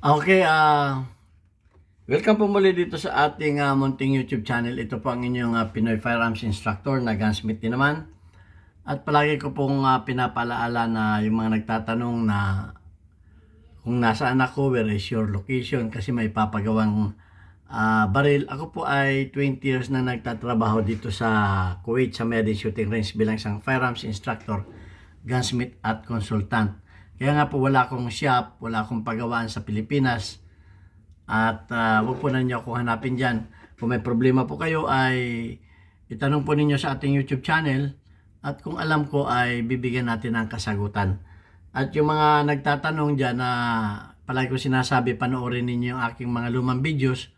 Okay, welcome po muli dito sa ating munting YouTube channel. Ito po ang inyong Pinoy Firearms Instructor na Gunsmith din naman. At palagi ko pong pinapalaala na yung mga nagtatanong na kung nasaan ako, where is your location, kasi may papagawang baril. Ako po ay 20 years na nagtatrabaho dito sa Kuwait sa Medin Shooting Range bilang isang firearms instructor, gunsmith at consultant. Kaya nga po wala akong shop, wala akong pagawaan sa Pilipinas. At huwag po na niyo akong hanapin dyan. Kung may problema po kayo ay itanong po ninyo sa ating YouTube channel. At kung alam ko ay bibigyan natin ng kasagutan. At yung mga nagtatanong dyan na palagi ko sinasabi, panoorin ninyo yung aking mga lumang videos,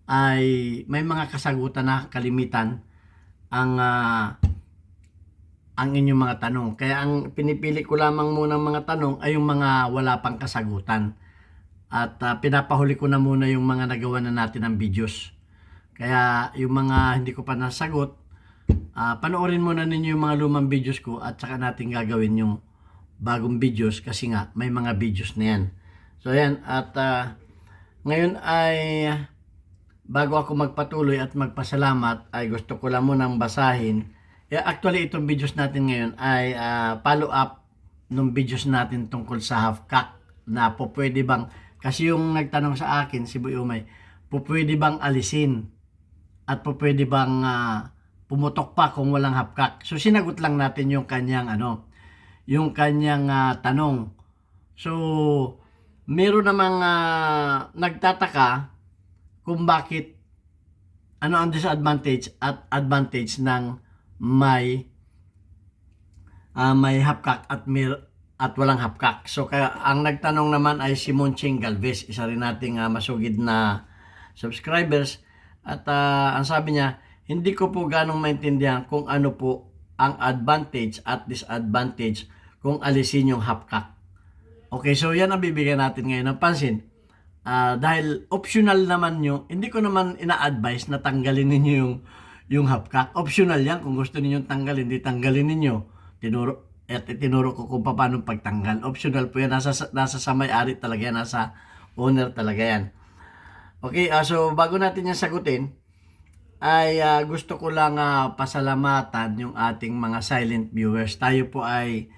ay may mga kasagutan na kalimitan ang inyong mga tanong. Kaya ang pinipili ko lamang muna mga tanong ay yung mga wala pang kasagutan. At pinapahuli ko na muna yung mga nagawa na natin ng videos. Kaya yung mga hindi ko pa nasagot, panoorin muna ninyo yung mga lumang videos ko at saka natin gagawin yung bagong videos kasi nga may mga videos na yan. So yan, at ngayon ay bago ako magpatuloy at magpasalamat ay gusto ko lang munang basahin. Actually itong videos natin ngayon ay follow up nung videos natin tungkol sa half-cock na po pwede bang, kasi yung nagtanong sa akin si Boy Umay, po pwede bang alisin at po pwede bang pumutok pa kung walang half-cock. So sinagot lang natin yung kanyang tanong. So meron namang nagtataka kung bakit ano ang disadvantage at advantage ng may half-cock at walang half-cock. So kaya ang nagtanong naman ay si Monching Galvez, isa rin nating masugid na subscribers. At ang sabi niya, hindi ko po ganong maintindihan kung ano po ang advantage at disadvantage kung alisin yung half-cock. Okay, so yan ang bibigyan natin ngayon ng pansin. Dahil optional naman nyo, hindi ko naman ina-advise na tanggalin ninyo yung half-cock. Optional yan. Kung gusto ninyong tanggalin, di tanggalin ninyo. Tinuro ko kung paano pagtanggal. Optional po yan. Nasa sa may-ari talaga yan. Nasa owner talaga yan. Okay, so bago natin yan sagutin, ay gusto ko lang pasalamatan yung ating mga silent viewers. Tayo po ay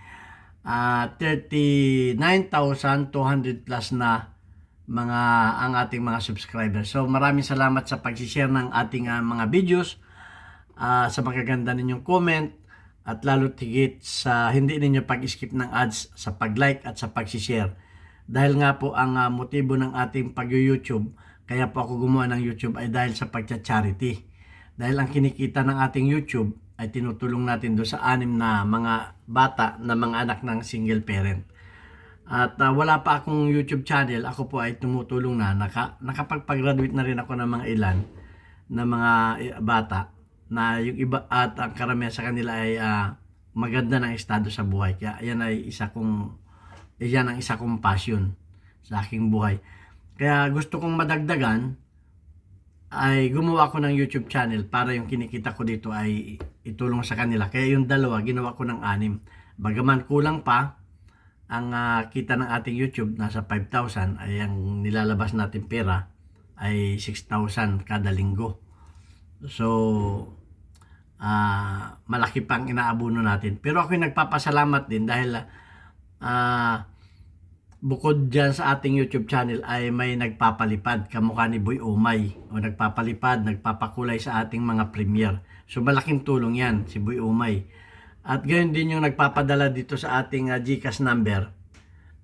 39,200 plus na ang ating mga subscribers. So maraming salamat sa pag-share ng ating mga videos, sa magaganda ninyong comment, at lalo tigit sa hindi ninyo pag-skip ng ads, sa pag-like at sa pag-share. Dahil nga po ang motibo ng ating pag-YouTube, kaya po ako gumawa ng YouTube ay dahil sa pagcha-charity. Dahil ang kinikita ng ating YouTube ay tinutulong natin doon sa 6 na mga bata na mga anak ng single parent. At wala pa akong YouTube channel, ako po ay tumutulong na, nakapagpag-graduate na rin ako ng mga ilan na mga bata na yung iba at ang karamihan sa kanila ay maganda ng estado sa buhay. Kaya yan ang isa kong passion sa aking buhay. Kaya gusto kong madagdagan ay gumawa ko ng YouTube channel para yung kinikita ko dito ay itulong sa kanila. Kaya yung dalawa, ginawa ko ng 6. Bagaman kulang pa, ang kita ng ating YouTube nasa 5,000 ay ang nilalabas natin pera ay 6,000 kada linggo. So, malaki pang inaabuno natin. Pero ako yung nagpapasalamat din dahil bukod dyan sa ating YouTube channel ay may nagpapalipad kamukha ni Boy Umay o nagpapalipad, nagpapakulay sa ating mga premiere. So malaking tulong yan si Boy Umay. At gayon din yung nagpapadala dito sa ating GCash number.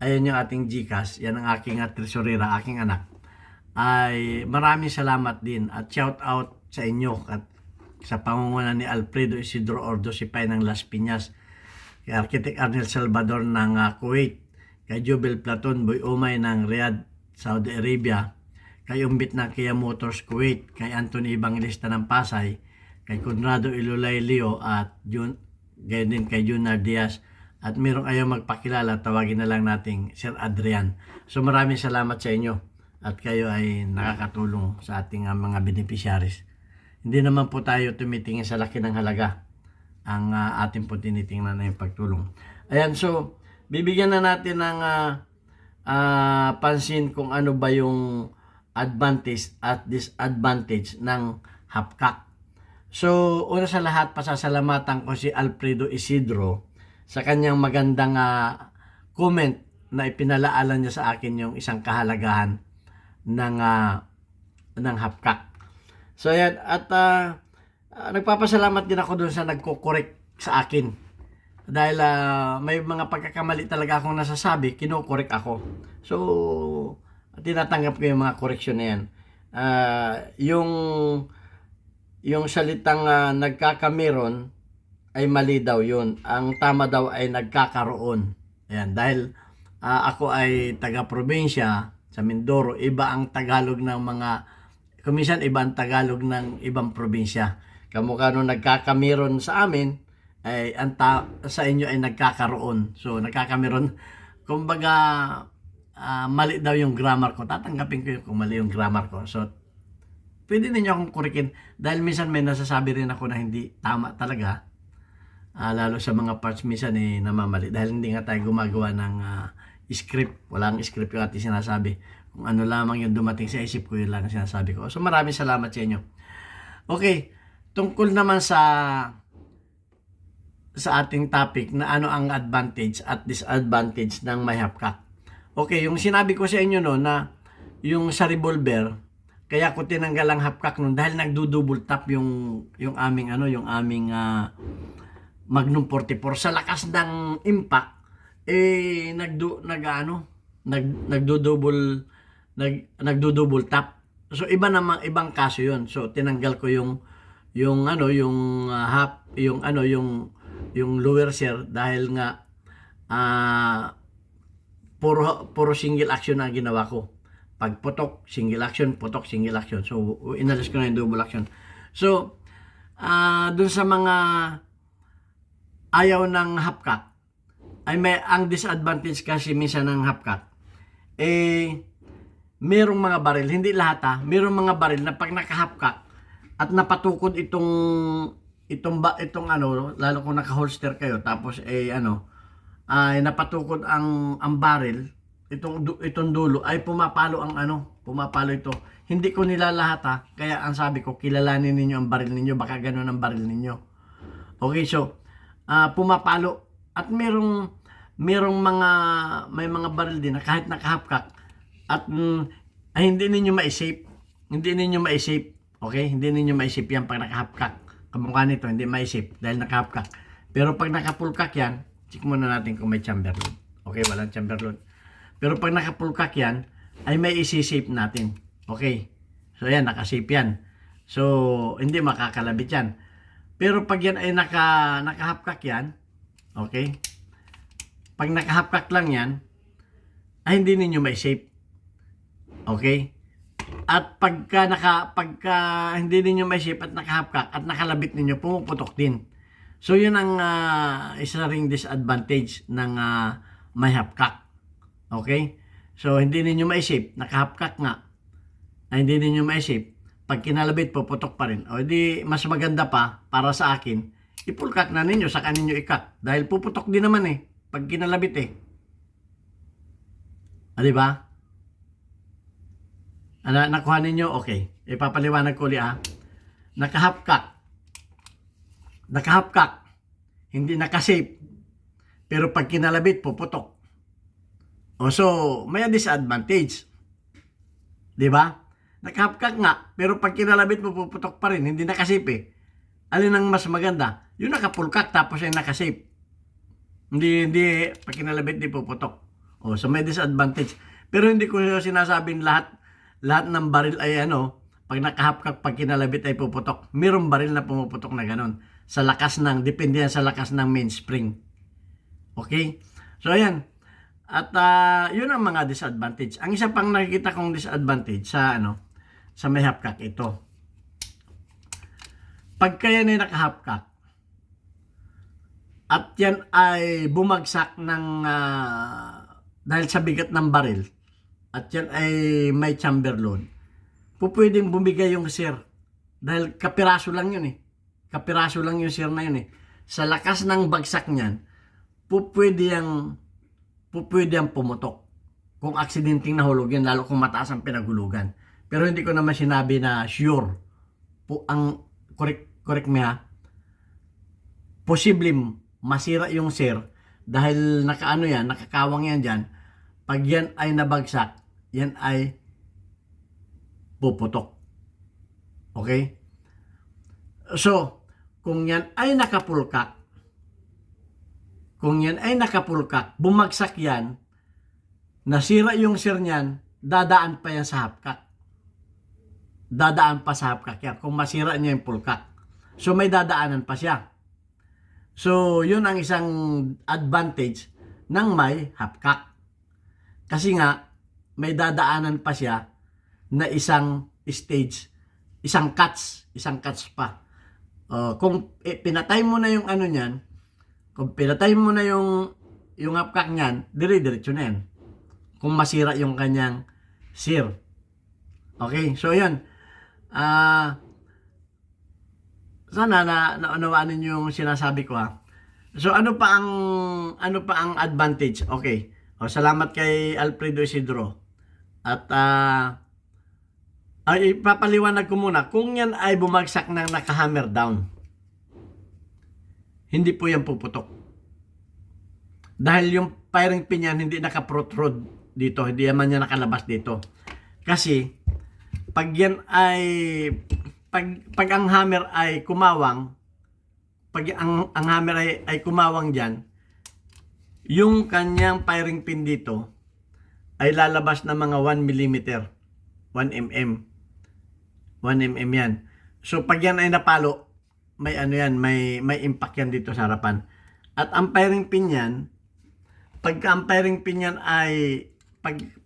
Ayan yung ating GCash, yan ang aking tresurera, aking anak. Ay maraming salamat din at shout out sa inyo at sa pangunguna ni Alfredo Isidro Ordosipay ng Las Piñas, kay Architect Arnel Salvador ng Kuwait, kay Jubel Platon Boy Umay ng Riyadh, Saudi Arabia, kay Umbit ng Kia Motors Kuwait, kay Anthony Evangelista ng Pasay, kay Conrado Ilulay Leo at gayon din kay Junar Diaz. At merong ayaw magpakilala, tawagin na lang nating Sir Adrian. So maraming salamat sa inyo at kayo ay nakakatulong sa ating mga beneficiaries. Hindi naman po tayo tumitingin sa laki ng halaga. Ang ating po tinitingnan na yung pagtulong. Ayan, so bibigyan na natin ng pansin kung ano ba yung advantage at disadvantage ng hapkak. So, una sa lahat, pasasalamatan ko si Alfredo Isidro sa kanyang magandang comment na ipinalaalan niya sa akin yung isang kahalagahan ng hapkak. So, ayan. At nagpapasalamat din ako dun sa nagko-correct sa akin. Dahil may mga pagkakamali talaga akong nasasabi, kino-correct ako. So, tinatanggap ko yung mga correction na yan. Yung salitang nagkakameron ay mali daw yun. Ang tama daw ay nagkakaroon. Ayan, dahil ako ay taga-probinsya sa Mindoro, iba ang Tagalog ng mga, kuminsan iba ang Tagalog ng ibang probinsya. Kamukha nung nagkakameron sa amin, ay sa inyo ay nagkakaroon. So, nagkakameron. Kumbaga, mali daw yung grammar ko. Tatanggapin ko kung mali yung grammar ko. So, pwede ninyo akong kurikin. Dahil minsan may nasasabi rin ako na hindi tama talaga. Lalo sa mga parts minsan namamali. Dahil hindi nga tayo gumagawa ng script. Walang script yung ating sinasabi. Kung ano lamang yung dumating sa isip ko, yun lang ang sinasabi ko. So, maraming salamat sa inyo. Okay. Tungkol naman sa ating topic na ano ang advantage at disadvantage ng may hapkak. Okay, yung sinabi ko sa inyo no na yung sa revolver, kaya ko tinanggal ang hapkak nun dahil nagdo-double tap yung aming Magnum 44 sa lakas ng impact nagdo-double tap. So iba namang ibang kaso 'yon. So tinanggal ko yung lower share dahil nga puro single action ang ginawa ko. Pag putok, single action, putok, single action. So, inalis ko na yung double action. So, dun sa mga ayaw ng hapkak, ay ang disadvantage kasi minsan ng hapkak, merong mga baril, hindi lahat merong mga baril na pag nakahapkak at napatukod itong lalo kung naka-holster kayo, tapos napatukod ang baril, itong dulo ay pumapalo ito. Hindi ko nila lahat kaya ang sabi ko, kilalanin ninyo ang baril ninyo, baka ganun ang baril ninyo. Okay, so pumapalo at may mga baril din na kahit nakahapkak at hindi ninyo ma-shape. Okay, hindi ninyo ma-shape yan pag nakahapkak. Kamukha nito, hindi ma-shape dahil nakahapkak. Pero pag nakapulkak yan, check muna natin kung may chamber load. Okay, walang chamber load. Pero pag nakapulkak yan, ay may isi-shape natin. Okay. So yan, naka-shape yan. So, hindi makakalabit yan. Pero pag yan ay nakahapkak yan, okay. Pag nakahapkak lang yan, ay hindi ninyo may shape. Okay. At pagka hindi ninyo may shape at nakahapkak at nakalabit ninyo, pumuputok din. So, yun ang isa ring disadvantage ng may hapkak. Okay? So, hindi ninyo ma-shape. Nakahapkak nga. Ay, hindi ninyo ma-shape. Pag kinalabit, puputok pa rin. O, di, mas maganda pa, para sa akin, ipulkak na ninyo, saka ninyo ikat. Dahil puputok din naman pag kinalabit di ba? Nakuha ninyo? Okay. Ipapaliwanag ko ulit Nakahapkak. Hindi nakashape. Pero pag kinalabit, puputok. So, may disadvantage. Di ba? Nakahapkak nga, pero pag kinalabit mo, puputok pa rin. Hindi nakashape Alin ang mas maganda? Yung nakapulkak tapos ay nakashape. Hindi, pag kinalabit, di puputok. So may disadvantage. Pero hindi ko sinasabing lahat ng baril ay pag nakahapkak, pag kinalabit ay puputok. Mayroong baril na pumuputok na ganon. Depende yan sa lakas ng mainspring. Okay? So, ayan. At yun ang mga disadvantage. Ang isa pang nakikita kong disadvantage sa may hapkak ito. Pagka yan ay nakahapkak at yan ay bumagsak dahil sa bigat ng baril at yan ay may chamber load, pwedeng bumigay yung sir dahil kapiraso lang yun kapiraso lang yung sir na yun sa lakas ng bagsak niyan pwede yang pumutok. kung aksidenteng nahulog yan, lalo kung mataas ang pinaghulugan. Pero hindi ko naman sinabi na sure. Ang correct me ha, posibleng masira yung sir dahil nakaano yan, nakakawang yan dyan. Pag yan ay nabagsak, yan ay puputok. Okay? So, kung yan ay nakapulkak, bumagsak yan, nasira yung sir niyan, dadaan pa yan sa hapkak. Dadaan pa sa hapkak yan kung masira niya yung pulkak. So, may dadaanan pa siya. So, yun ang isang advantage ng may hapkak. Kasi nga, may dadaanan pa siya na isang stage, isang cuts pa. Kung pinatay mo na yung ano niyan, kung pinatay mo na yung hapkak niyan, dire-diretso na yan. Kung masira yung kanyang sir. Okay, so yan. Sana naunawaan ninyo yung sinasabi ko ha. So ano pa ang advantage? Okay. Salamat kay Alfredo Isidro. At ay ipapaliwanag ko muna, kung yan ay bumagsak ng naka-hammer down, hindi po yan puputok. Dahil yung firing pin yan hindi naka-protrude dito, hindi naman yan nakalabas dito. Kasi pag yan ay pag ang hammer ay kumawang, pag ang hammer ay kumawang diyan, yung kanyang firing pin dito ay lalabas na mga 1 mm, 1 mm. 1 mm yan. So pag yan ay napalo, may ano yan, may impact yan dito sa harapan. At ang firing pin yan, pagka ang firing pin yan ay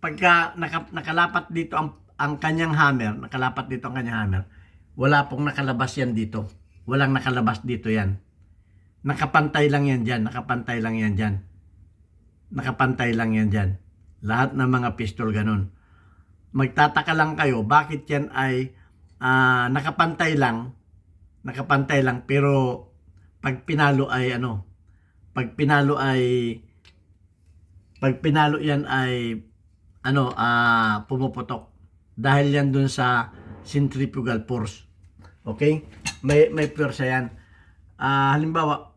pagka nakalapat dito ang kanyang hammer, nakalapat dito ang kanyang hammer, wala pong nakalabas yan dito. Walang nakalabas dito yan. Nakapantay lang yan dyan. Nakapantay lang yan dyan. Nakapantay lang yan dyan. Lahat ng mga pistol ganun. Magtataka lang kayo, bakit yan ay nakapantay lang. Nakapantay lang. Pero pag pinalo ay ano, pag pinalo yan ay ano, pumuputok. Dahil yan dun sa centrifugal force. Okay? May force yan. Halimbawa,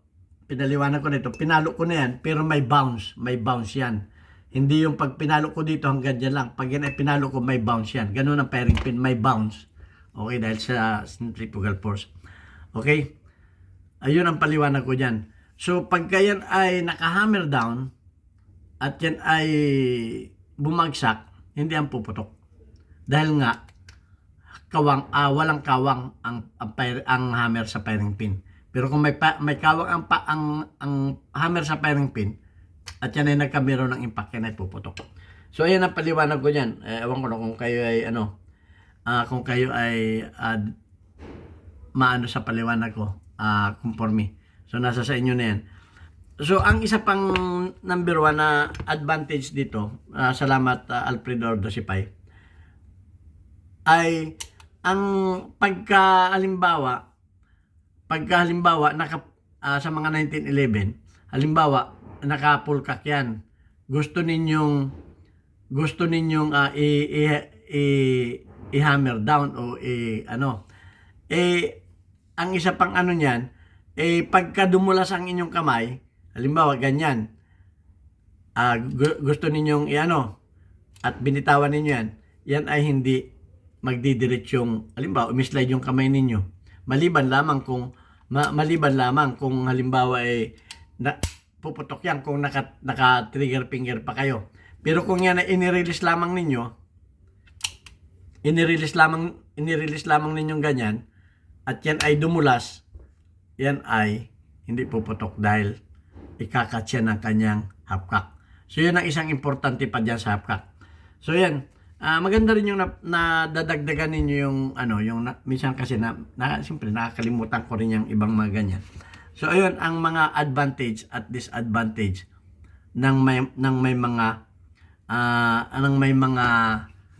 pinaliwanag ko nito, pinalo ko na yan, pero may bounce yan. Hindi yung pag pinalo ko dito hanggang dyan lang. Pag yan ay pinalo ko, may bounce yan. Ganun ang firing pin, may bounce. Okay? Dahil sa centrifugal force. Okay? Ayun ang paliwanag ko dyan. So, pagka yan ay naka-hammer down, at yan ay bumagsak, hindi ang puputok. Dahil nga, walang kawang ang hammer sa firing pin. Pero kung may kawang ang hammer sa firing pin at yan ay nagkamero ng impact, yan ay puputok. So ayan ang paliwanag ko diyan. Ewan ko na kung kayo ay maano sa paliwanag ko, conforme. So nasa sa inyo na yan. So ang isa pang number 1 na advantage dito, salamat Alfredo Dosipay, ay ang pagkahalimbawa sa mga 1911, halimbawa nakapulkak yan, gusto ninyong i-hammer down o ang isa pang ano niyan, pagka dumulas ang inyong kamay, halimbawa ganyan, gusto ninyong at binitawan ninyo yan ay hindi magdidiretsyung, halimbawa, umislide yung kamay ninyo. Maliban lamang kung halimbawa puputok yan kung naka-trigger finger pa kayo. Pero kung yan ay inirelease lamang ninyong ganyan, at yan ay dumulas, yan ay hindi puputok dahil ikakat siya ng kanyang hapkak. So yan ang isang importante pa dyan sa hapkak. So yan. Maganda rin yung nadadagdagan ninyo yung minsan kasi siyempre nakakalimutan ko rin yung ibang mga ganyan. So ayun ang mga advantage at disadvantage ng may mga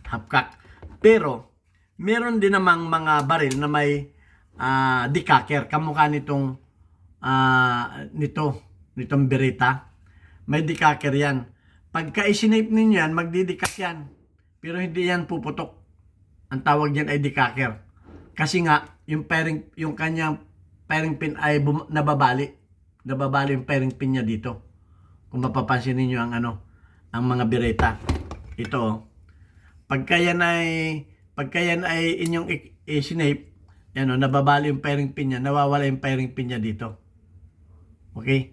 hapkak. Pero meron din namang mga baril na may decacker, kamukha nitong Beretta. May decacker yan. Pagka isinape ninyo yan, magdidikas yan. Pero hindi yan puputok. Ang tawag diyan ay decacker. Kasi nga, yung kanyang pairing pin ay nababali. Nababali yung pairing pin niya dito. Kung mapapansin niyo ang ang mga bireta. Ito, oh. Pagka yan ay inyong isinape, yan, oh, nababali yung pairing pin niya, nawawala yung pairing pin niya dito. Okay?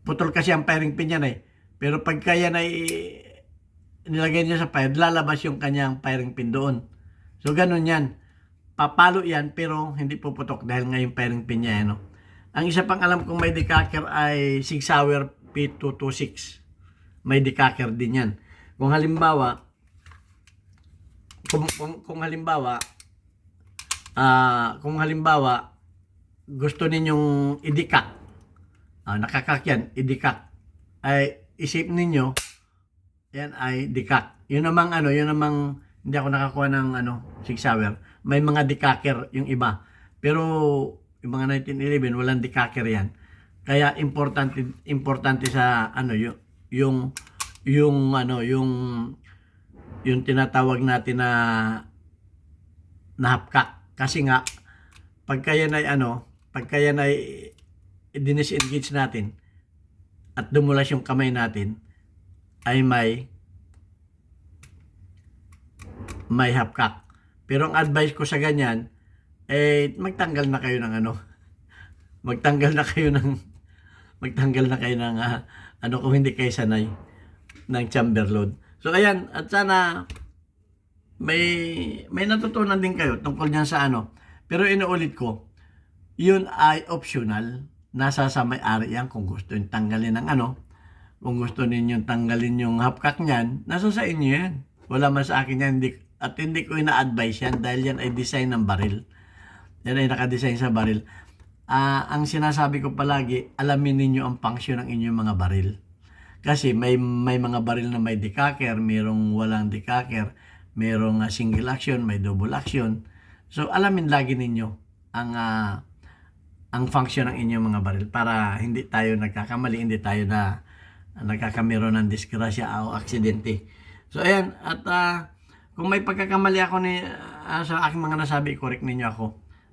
Putol kasi ang pairing pin niya eh. Pero pagka yan ay nilagay niya sa fire, lalabas yung kanyang pairing pin doon. So, ganun yan. Papalo yan, pero hindi puputok dahil nga yung pairing pin niya. Ano? Ang isa pang alam kong may decacker ay Sig Sauer P226. May decacker din yan. Kung halimbawa, kung halimbawa, gusto ninyong idikak, nakakakyan, idikak, ay isip ninyo, yan ay dikak. Yun namang hindi ako nakakuha ng Sig Sauer. May mga decacker yung iba. Pero yung mga 1911 walang decacker yan. Kaya importante sa yung tinatawag natin na hapkak. Kasi nga pagka yan ay dinisengage natin at dumulas yung kamay natin, ay may hapkak. Pero ang advice ko sa ganyan, magtanggal na kayo ng magtanggal na kayo ng kung hindi kayo sanay ng chamber load. So ayan, at sana may natutunan din kayo tungkol niyan sa Pero inuulit ko, yun ay optional. Nasa sa may-ari yan kung gusto yung tanggalin ng kung gusto ninyong tanggalin yung hapkak niyan, nasa sa inyo yan. Wala man sa akin yan, hindi ko ina-advise yan dahil yan ay design ng baril. Yan ay nakadesign sa baril. Ang sinasabi ko palagi, alamin ninyo ang function ng inyong mga baril. Kasi may mga baril na may decacker, mayroong walang decacker, mayroong single action, may double action. So alamin lagi ninyo ang function ng inyong mga baril para hindi tayo nagkakamali, hindi tayo nagkakamero ng disgrasya o aksidente. So ayan, at kung may pagkakamali ako sa aking mga nasabi, correct ninyo ako.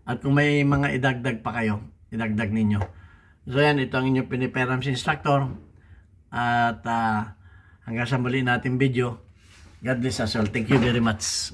At kung may mga idagdag pa kayo, idagdag ninyo. So ayan, ito ang inyong Piniperams Instructor. At hanggang sa muli natin video. God bless us all. Thank you very much.